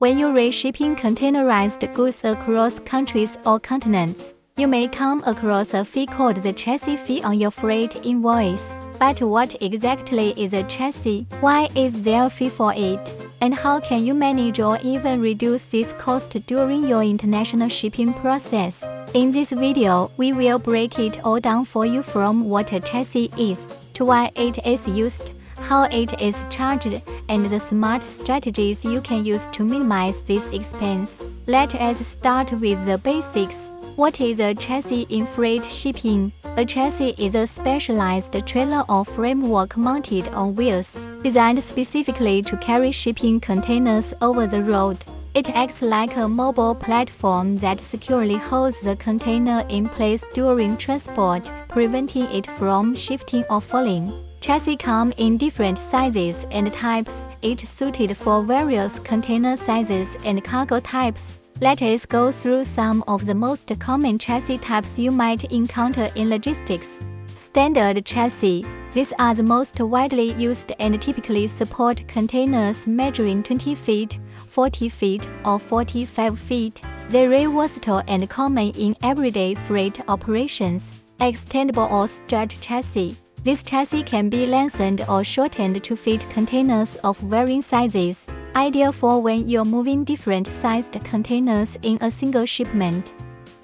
When you raise shipping containerized goods across countries or continents, you may come across a fee called the chassis fee on your freight invoice. But what exactly is a chassis? Why is there a fee for it? And how can you manage or even reduce this cost during your international shipping process? In this video, we will break it all down for you, from what a chassis is, to why it is used, how it is charged, and the smart strategies you can use to minimize this expense. Let us start with the basics. What is a chassis in freight shipping? A chassis is a specialized trailer or framework mounted on wheels, designed specifically to carry shipping containers over the road. It acts like a mobile platform that securely holds the container in place during transport, preventing it from shifting or falling. Chassis come in different sizes and types, each suited for various container sizes and cargo types. Let us go through some of the most common chassis types you might encounter in logistics. Standard chassis. These are the most widely used and typically support containers measuring 20 feet, 40 feet, or 45 feet. They're versatile and common in everyday freight operations. Extendable or stretch chassis. This chassis can be lengthened or shortened to fit containers of varying sizes, ideal for when you're moving different sized containers in a single shipment.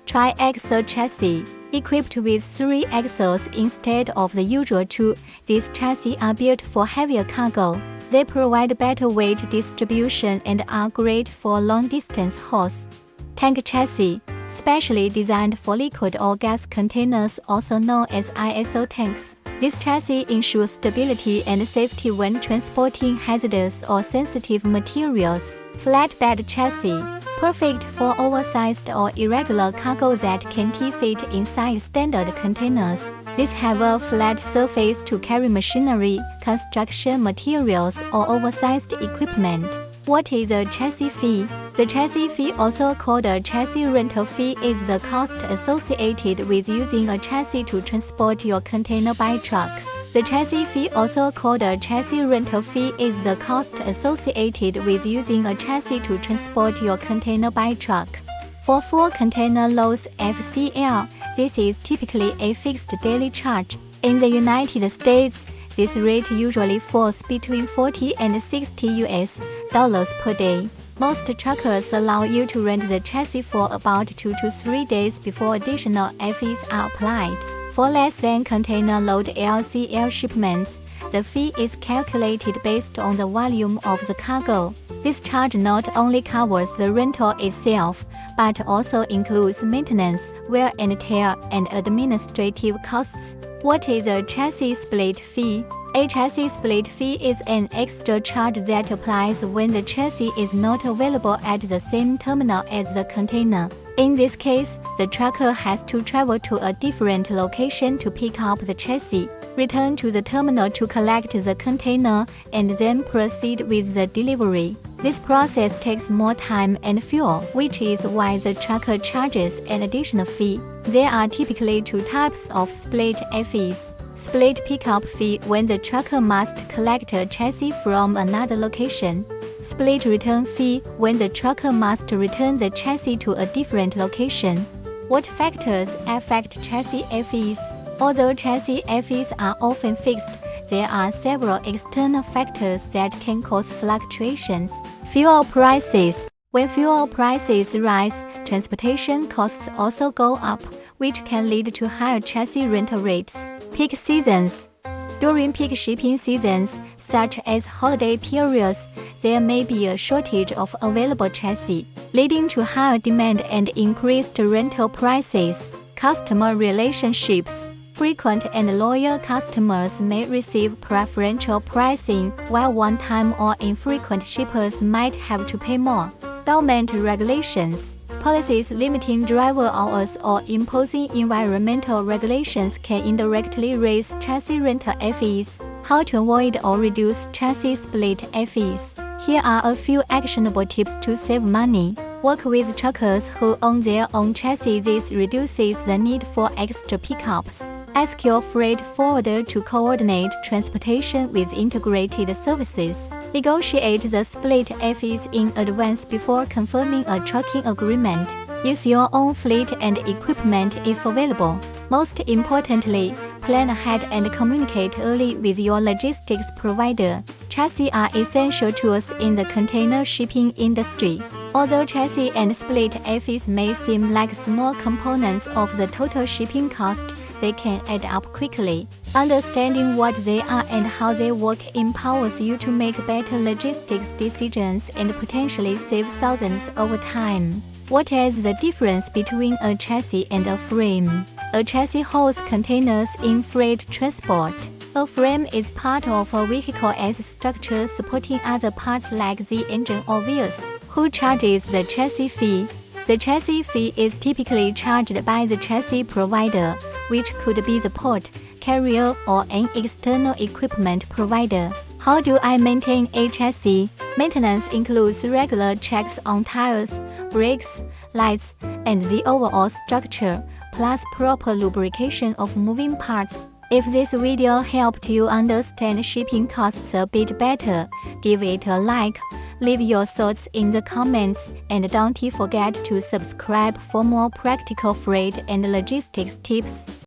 Tri-axle chassis. Equipped with 3 axles instead of the usual 2, these chassis are built for heavier cargo. They provide better weight distribution and are great for long-distance hauls. Tank chassis. Specially designed for liquid or gas containers, also known as ISO tanks. This chassis ensures stability and safety when transporting hazardous or sensitive materials. Flatbed chassis. Perfect for oversized or irregular cargo that can't fit inside standard containers. These have a flat surface to carry machinery, construction materials, or oversized equipment. What is a chassis fee? The chassis fee, also called a chassis rental fee, is the cost associated with using a chassis to transport your container by truck. The chassis fee, also called a chassis rental fee, is the cost associated with using a chassis to transport your container by truck. For full container loads (FCL), this is typically a fixed daily charge. In the United States, this rate usually falls between $40 and $60 per day. Most truckers allow you to rent the chassis for about 2 to 3 days before additional fees are applied. For less than container load LCL shipments, the fee is calculated based on the volume of the cargo. This charge not only covers the rental itself, but also includes maintenance, wear and tear, and administrative costs. What is a chassis split fee? A chassis split fee is an extra charge that applies when the chassis is not available at the same terminal as the container. In this case, the trucker has to travel to a different location to pick up the chassis, return to the terminal to collect the container, and then proceed with the delivery. This process takes more time and fuel, which is why the trucker charges an additional fee. There are typically 2 types of split fees. Split pickup fee, when the trucker must collect a chassis from another location. Split return fee, when the trucker must return the chassis to a different location. What factors affect chassis fees? Although chassis fees are often fixed, there are several external factors that can cause fluctuations. Fuel prices. When fuel prices rise, transportation costs also go up, which can lead to higher chassis rental rates. Peak seasons. During peak shipping seasons, such as holiday periods, there may be a shortage of available chassis, leading to higher demand and increased rental prices. Customer relationships. Frequent and loyal customers may receive preferential pricing, while one-time or infrequent shippers might have to pay more. Government regulations. Policies limiting driver hours or imposing environmental regulations can indirectly raise chassis rental fees. How to avoid or reduce chassis split fees? Here are a few actionable tips to save money. Work with truckers who own their own chassis. This reduces the need for extra pickups. Ask your freight forwarder to coordinate transportation with integrated services. Negotiate the split fees in advance before confirming a trucking agreement. Use your own fleet and equipment if available. Most importantly, plan ahead and communicate early with your logistics provider. Chassis are essential tools in the container shipping industry. Although chassis and split fees may seem like small components of the total shipping cost, they can add up quickly. Understanding what they are and how they work empowers you to make better logistics decisions and potentially save thousands over time. What is the difference between a chassis and a frame? A chassis holds containers in freight transport. A frame is part of a vehicle's structure supporting other parts like the engine or wheels. Who charges the chassis fee? The chassis fee is typically charged by the chassis provider, which could be the port, carrier, or an external equipment provider. How do I maintain a chassis? Maintenance includes regular checks on tires, brakes, lights, and the overall structure, plus proper lubrication of moving parts. If this video helped you understand shipping costs a bit better, give it a like, leave your thoughts in the comments, and don't forget to subscribe for more practical freight and logistics tips.